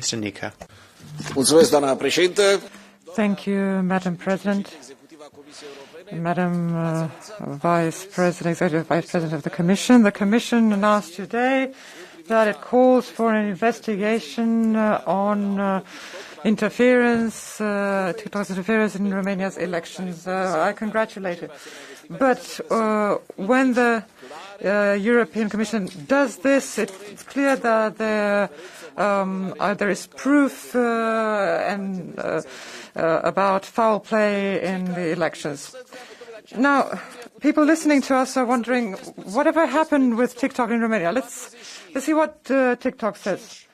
Mr. Nica. Mulțumesc, doamna președintă. Thank you, Madam President. Madam Vice President, Executive Vice President of the Commission announced today that it calls for an investigation on TikTok's interference in Romania's elections. I congratulate it. But when the European Commission does this, it's clear that there is proof about foul play in the elections. Now, people listening to us are wondering, whatever happened with TikTok in Romania? Let's see what TikTok says.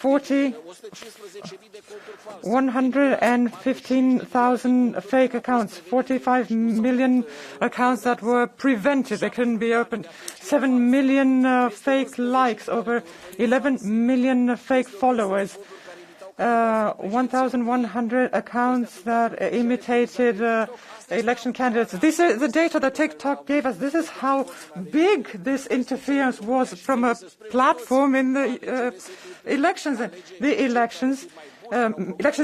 115,000 fake accounts, 45 million accounts that were prevented, they couldn't be opened, 7 million fake likes, over 11 million fake followers, 1,100 accounts that imitated election candidates. These are the data that TikTok gave us. This is how big this interference was from a platform in the elections. The elections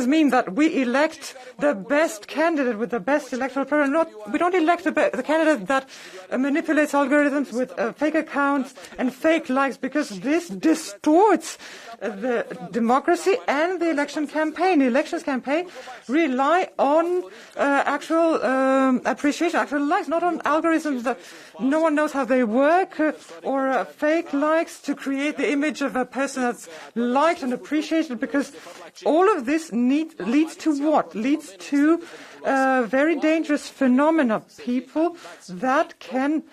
mean that we elect the best candidate with the best electoral program. We don't elect the candidate that manipulates algorithms with fake accounts and fake likes, because this distorts the democracy and the election campaign. The elections campaign rely on actual appreciation, actual likes, not on algorithms that no one knows how they work, or fake likes to create the image of a person that's liked and appreciated, because all of this leads to what? Leads to very dangerous phenomena. People that can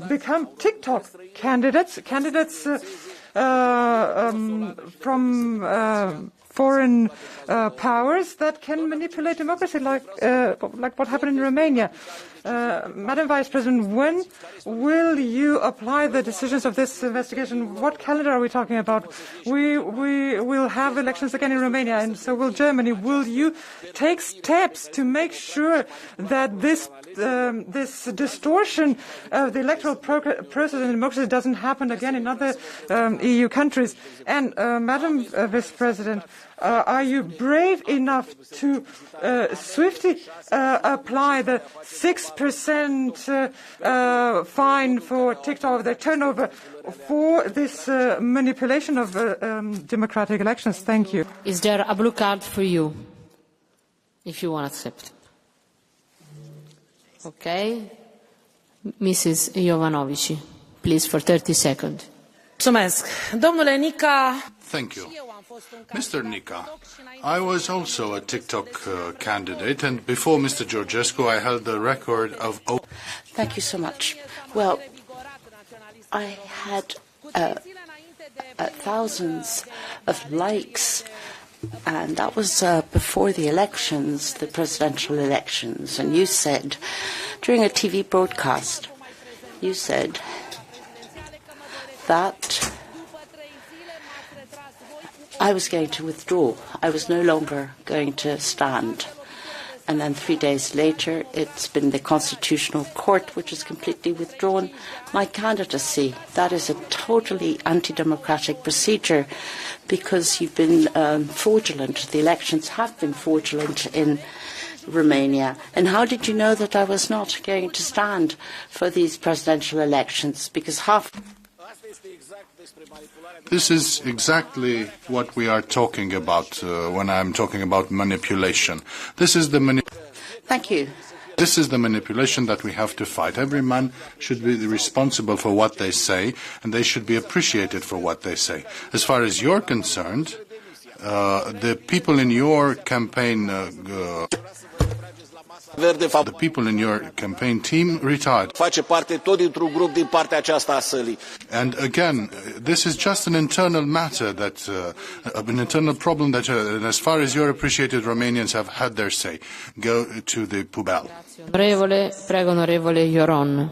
become TikTok candidates from foreign powers that can manipulate democracy, like what happened in Romania. Madam Vice President, when will you apply the decisions of this investigation? What calendar are we talking about? We will have elections again in Romania, and so will Germany. Will you take steps to make sure that this distortion of the electoral process and democracy doesn't happen again in other EU countries? And Madam Vice President, are you brave enough to swiftly apply the 6% fine for TikTok of their turnover for this manipulation of democratic elections? Thank you. Is there a blue card for you, if you want to accept? Okay. Mrs. Iovanovici, please, for 30 seconds. Domnule Nica. Thank you. Mr. Nica, I was also a TikTok candidate, and before Mr. Georgescu, I held the record of... Thank you so much. Well, I had thousands of likes, and that was before the elections, the presidential elections. And you said, during a TV broadcast, you said that I was going to withdraw. I was no longer going to stand. And then 3 days later, it's been the Constitutional Court which has completely withdrawn my candidacy. That is a totally anti-democratic procedure, because you've been fraudulent. The elections have been fraudulent in Romania. And how did you know that I was not going to stand for these presidential elections? Because half... This is exactly what we are talking about when I'm talking about manipulation. This is the Thank you. This is the manipulation that we have to fight. Every man should be responsible for what they say, and they should be appreciated for what they say. As far as you're concerned, the people in your campaign the people in your campaign team retired. Face parte tot dintr-un grup din partea aceasta a sălii. And again, this is just an internal matter, that an internal problem that, as far as your appreciated Romanians have had their say, go to the poubelle. Prego, onorevole Ioron.